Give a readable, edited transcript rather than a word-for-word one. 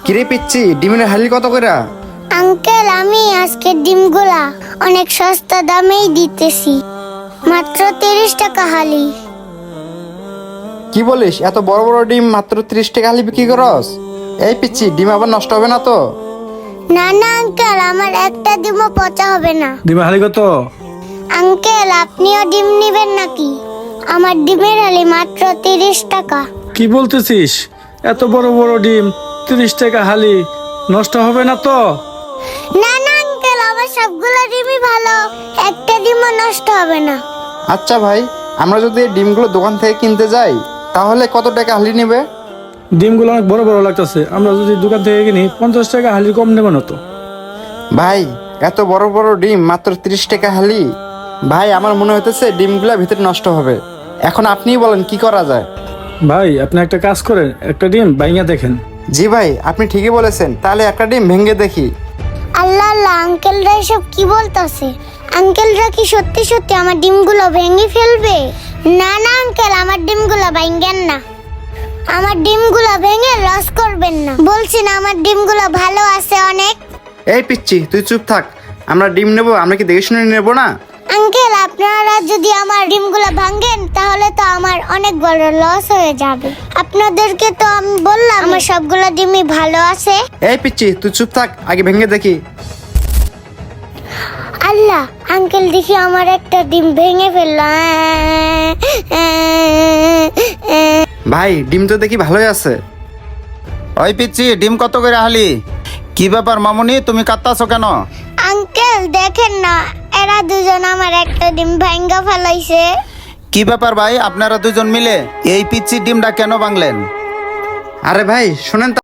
কিরে পিচ্ছি, ডিমের হালি কত কইরা? আঙ্কেল, আমি আজকের ডিমগুলা অনেক সস্তা দামেই দিতেছি, মাত্র 30 টাকা হালি। কি বলিস, এত বড় বড় ডিম মাত্র 30 টাকা হালি বিক্রি করস? এই পিচ্ছি, ডিম আবার নষ্ট হবে না তো? না না আঙ্কেল, আমার একটা ডিমও পচা হবে না। ডিমের হালি কত? আঙ্কেল, আপনিও ডিম নিবেন নাকি? আমার ডিমের হালি মাত্র 30 টাকা। কি বলতেছিস? এত বড় বড় ডিম 30 টাকা হালি, নষ্ট হবে না তো? না না আঙ্কেল, আমার সবগুলো ডিমই ভালো, একটা ডিমও নষ্ট হবে না। আচ্ছা ভাই, আমরা যদি এই ডিমগুলো দোকান থেকে কিনতে যাই তাহলে কত টাকা হালি নেবে? ডিমগুলো অনেক বড় বড় লাগতেছে, আমরা যদি দোকান থেকে কিনি 50 টাকা হালি, কম নেবে না তো? ভাই, এত বড় বড় ডিম মাত্র 30 টাকা হালি? ভাই, আমার মনে হইতেছে ডিমগুলা ভিতরে নষ্ট হবে। এখন আপনিই বলেন কি করা যায়? ভাই, আপনি একটা কাজ করেন, একটা ডিম বাইঙা দেখেন। জি ভাই, আপনি ঠিকই বলেছেন, তাহলে একটা ডিম ভেঙে দেখি। আল্লাহ আল্লাহ, আঙ্কেলরা এসব কি বলতেছে? আঙ্কেলরা কি সত্যি সত্যি আমার ডিমগুলো ভেঙে ফেলবে? না না আঙ্কেল, আমার ডিমগুলো ভাঙবেন না, আমার ডিমগুলো ভেঙে লস করবেন না, বলছি না আমার ডিমগুলো ভালো আছে অনেক। এই পিচ্ছি, তুই চুপ থাক। আমরা ডিম নেবো, আমরা কি দেখে শুনে নেবো না? আঙ্কেল, আপনারা যদি আমার ডিমগুলো ভাঙেন তাহলে তো আমার অনেক বড় লস হয়ে যাবে। আপনাদেরকে তো আমি বললাম আমার সবগুলো ডিমই ভালো আছে। এই পিচ্ছি, তুই চুপ থাক, আগে ভেঙে দেখি। আল্লাহ, আঙ্কেল দেখি আমার একটা ডিম ভেঙে ফেললো। ভাই, ডিম তো দেখি ভালোই আছে। ওই পিচ্ছি, ডিম কত করে হালি? কি ব্যাপার মামুনি, তুমি কাঁদতাছো কেন? আঙ্কেল দেখেন না, এরা দুজন আমার একটা ডিম ভাঙ্গা ফেলাইছে। কি ব্যাপার ভাই, আপনারা দুজন মিলে এই পিচ্ছি ডিমটা কেন ভাঙলেন? আরে ভাই শোনেন তো।